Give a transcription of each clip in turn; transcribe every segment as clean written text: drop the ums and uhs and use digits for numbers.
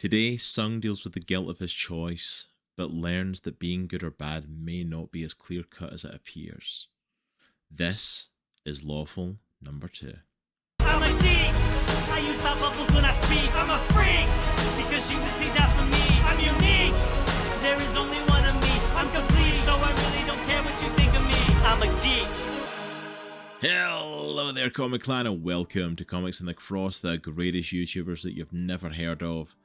Today, Sung deals with the guilt of his choice, but learns that being good or bad may not be as clear cut as it appears. This is Lawful number 2. I'm a geek. I use my bubbles when I speak. I'm a freak because you see that for me. I'm unique. There is only one of me. I'm complete, so I really don't care what you think of me. I'm a geek. Hello there, Comic Clan, and welcome to Comics and the Cross, the greatest YouTubers that you've never heard of.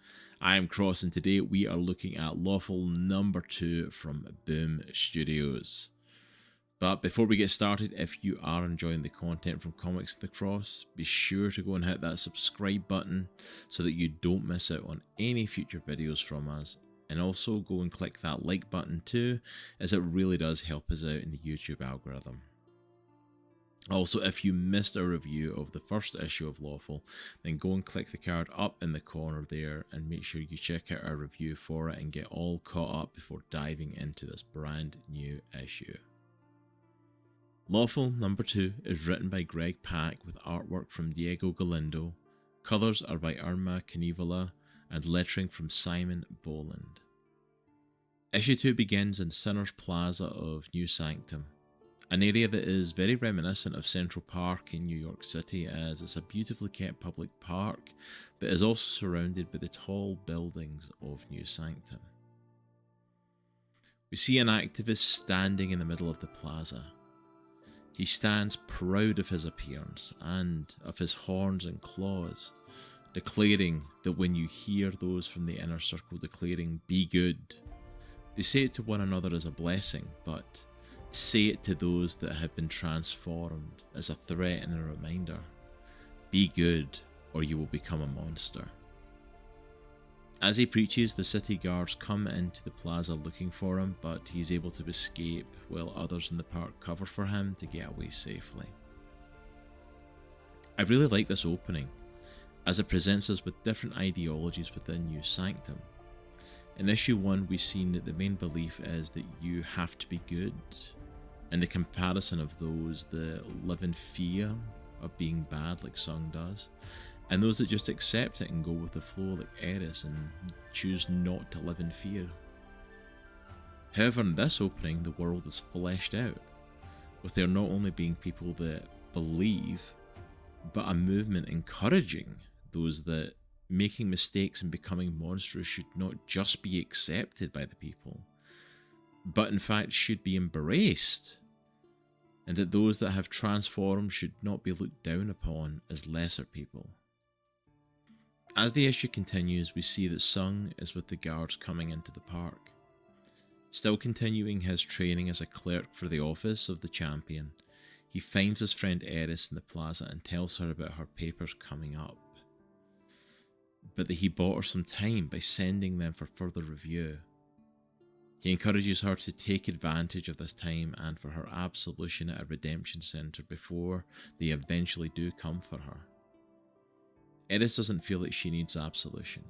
I am Cross, and today we are looking at Lawful number 2 from Boom Studios. But before we get started, if you are enjoying the content from Comics and the Cross, be sure to go and hit that subscribe button so that you don't miss out on any future videos from us. And also go and click that like button too, as it really does help us out in the YouTube algorithm. Also, if you missed a review of the first issue of Lawful, then go and click the card up in the corner there and make sure you check out our review for it and get all caught up before diving into this brand new issue. Lawful number 2 is written by Greg Pak with artwork from Diego Galindo, colours are by Irma, Kniivila, and lettering from Simon Bowland. Issue 2 begins in Sinners Plaza of New Sanctum, an area that is very reminiscent of Central Park in New York City, as it's a beautifully kept public park, but is also surrounded by the tall buildings of New Sanctum. We see an activist standing in the middle of the plaza. He stands proud of his appearance and of his horns and claws, declaring that when you hear those from the inner circle declaring, "Be good," they say it to one another as a blessing, but say it to those that have been transformed as a threat and a reminder. Be good, or you will become a monster. As he preaches, the city guards come into the plaza looking for him, but he's able to escape while others in the park cover for him to get away safely. I really like this opening, as it presents us with different ideologies within New Sanctum. In issue 1, we've seen that the main belief is that you have to be good, and the comparison of those that live in fear of being bad like Sung does, and those that just accept it and go with the flow like Eris and choose not to live in fear. However, in this opening, the world is fleshed out, with there not only being people that believe, but a movement encouraging those that making mistakes and becoming monstrous should not just be accepted by the people, but in fact should be embraced, and that those that have transformed should not be looked down upon as lesser people. As the issue continues, we see that Sung is with the guards coming into the park. Still continuing his training as a clerk for the office of the champion, he finds his friend Eris in the plaza and tells her about her papers coming up, but that he bought her some time by sending them for further review. He encourages her to take advantage of this time and for her absolution at a redemption center before they eventually do come for her. Eris doesn't feel that she needs absolution,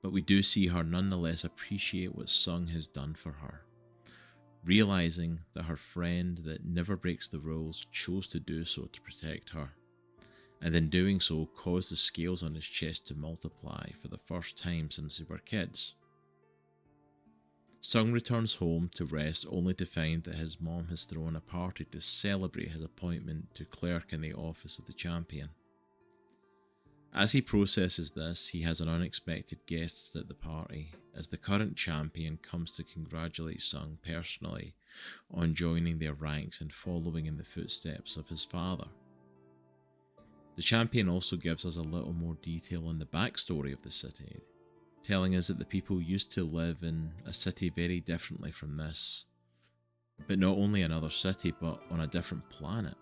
but we do see her nonetheless appreciate what Sung has done for her, realizing that her friend that never breaks the rules chose to do so to protect her, and in doing so caused the scales on his chest to multiply for the first time since they were kids. Sung returns home to rest only to find that his mom has thrown a party to celebrate his appointment to clerk in the office of the champion. As he processes this, he has an unexpected guest at the party, as the current champion comes to congratulate Sung personally on joining their ranks and following in the footsteps of his father. The champion also gives us a little more detail on the backstory of the city, telling us that the people used to live in a city very differently from this, but not only another city but on a different planet,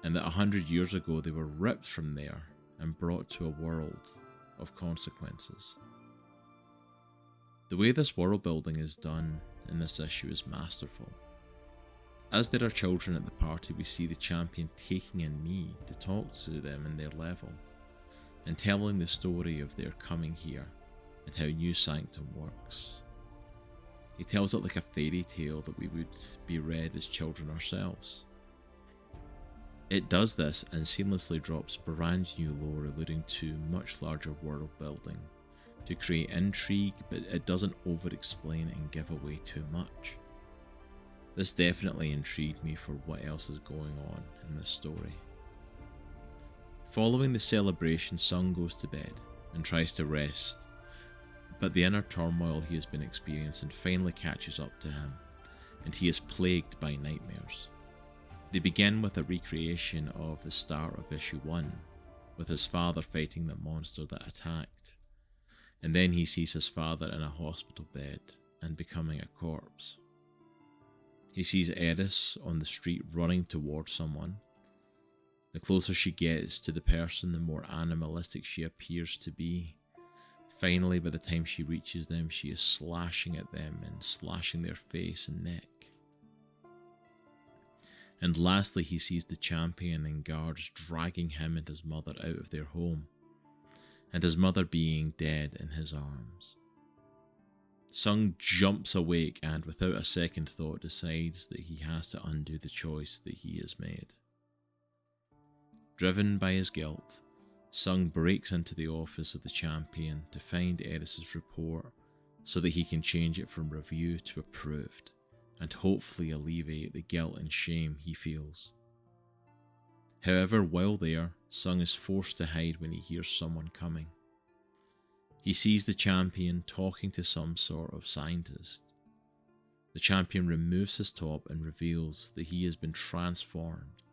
and that 100 years ago they were ripped from there and brought to a world of consequences. The way this world building is done in this issue is masterful. As there are children at the party, we see the champion taking in me to talk to them in their level, and telling the story of their coming here and how New Sanctum works. He tells it like a fairy tale that we would be read as children ourselves. It does this and seamlessly drops brand new lore alluding to much larger world building, to create intrigue, but it doesn't over-explain and give away too much. This definitely intrigued me for what else is going on in this story. Following the celebration, Sung goes to bed and tries to rest, but the inner turmoil he has been experiencing finally catches up to him, and he is plagued by nightmares. They begin with a recreation of the start of issue 1, with his father fighting the monster that attacked, and then he sees his father in a hospital bed and becoming a corpse. He sees Eris on the street running towards someone. The closer she gets to the person, the more animalistic she appears to be. Finally, by the time she reaches them, she is slashing at them and slashing their face and neck. And lastly, he sees the champion and guards dragging him and his mother out of their home, and his mother being dead in his arms. Sung jumps awake and, without a second thought, decides that he has to undo the choice that he has made. Driven by his guilt, Sung breaks into the office of the champion to find Eris's report so that he can change it from review to approved and hopefully alleviate the guilt and shame he feels. However, while there, Sung is forced to hide when he hears someone coming. He sees the champion talking to some sort of scientist. The champion removes his top and reveals that he has been transformed,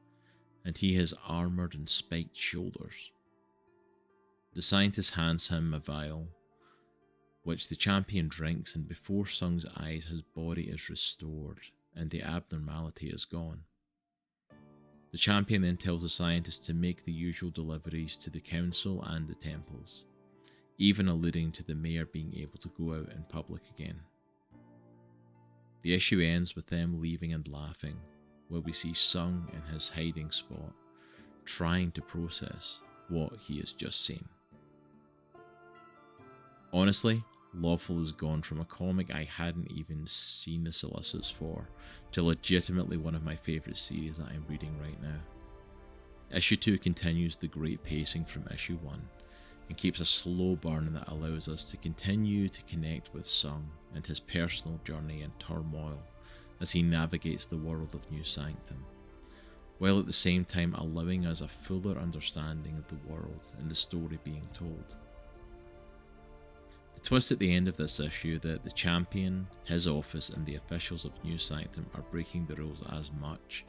and he has armoured and spiked shoulders. The scientist hands him a vial, which the champion drinks, and before Sung's eyes his body is restored and the abnormality is gone. The champion then tells the scientist to make the usual deliveries to the council and the temples, even alluding to the mayor being able to go out in public again. The issue ends with them leaving and laughing, where we see Sung in his hiding spot, trying to process what he has just seen. Honestly, Lawful has gone from a comic I hadn't even seen the solicits for, to legitimately one of my favourite series that I'm reading right now. Issue 2 continues the great pacing from issue 1, and keeps a slow burn that allows us to continue to connect with Sung and his personal journey and turmoil as he navigates the world of New Sanctum, while at the same time allowing us a fuller understanding of the world and the story being told. The twist at the end of this issue that the champion, his office and the officials of New Sanctum are breaking the rules as much,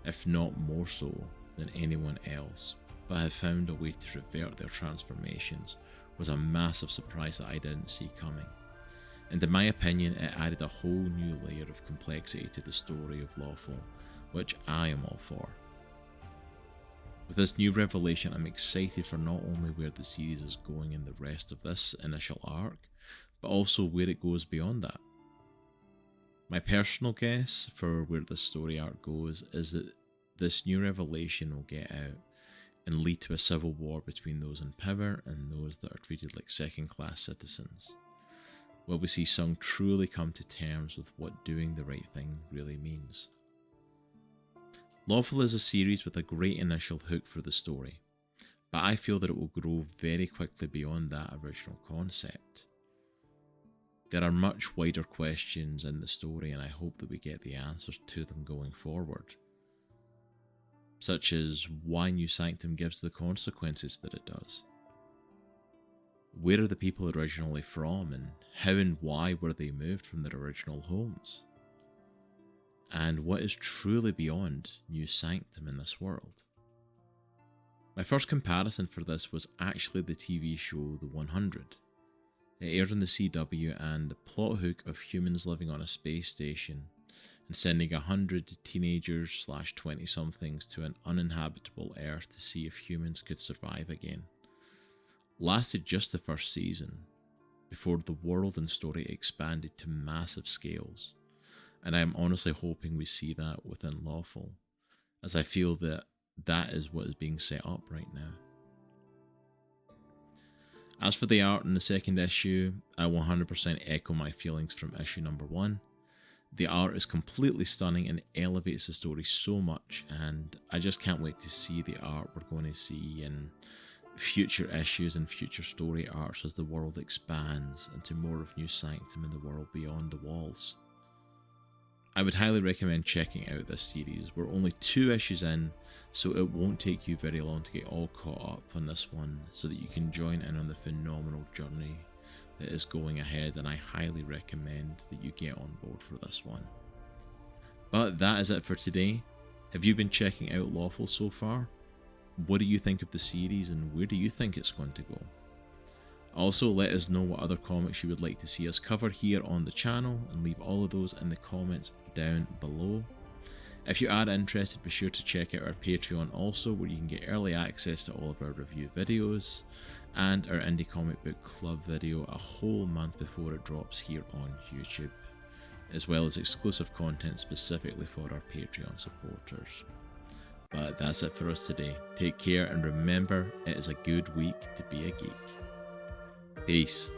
if not more so, than anyone else, but have found a way to revert their transformations, was a massive surprise that I didn't see coming. And in my opinion, it added a whole new layer of complexity to the story of Lawful, which I am all for. With this new revelation, I'm excited for not only where the series is going in the rest of this initial arc, but also where it goes beyond that. My personal guess for where this story arc goes is that this new revelation will get out and lead to a civil war between those in power and those that are treated like second-class citizens, where we see Sung truly come to terms with what doing the right thing really means. Lawful is a series with a great initial hook for the story, but I feel that it will grow very quickly beyond that original concept. There are much wider questions in the story, and I hope that we get the answers to them going forward, such as why New Sanctum gives the consequences that it does. Where are the people originally from, and how and why were they moved from their original homes? And what is truly beyond New Sanctum in this world? My first comparison for this was actually the TV show The 100. It aired on the CW, and the plot hook of humans living on a space station and sending 100 teenagers / 20-somethings to an uninhabitable Earth to see if humans could survive again lasted just the first season, before the world and story expanded to massive scales. And I am honestly hoping we see that within Lawful, as I feel that that is what is being set up right now. As for the art in the second issue, I 100% echo my feelings from issue number 1. The art is completely stunning and elevates the story so much, and I just can't wait to see the art we're going to see in future issues and future story arcs as the world expands into more of New Sanctum and the world beyond the walls. I would highly recommend checking out this series. We're only 2 issues in, so it won't take you very long to get all caught up on this one so that you can join in on the phenomenal journey that is going ahead, and I highly recommend that you get on board for this one. But that is it for today. Have you been checking out Lawful so far? What do you think of the series and where do you think it's going to go? Also, let us know what other comics you would like to see us cover here on the channel, and leave all of those in the comments down below. If you are interested, be sure to check out our Patreon also, where you can get early access to all of our review videos and our Indie Comic Book Club video a whole month before it drops here on YouTube, as well as exclusive content specifically for our Patreon supporters. But that's it for us today. Take care, and remember, it is a good week to be a geek. Peace.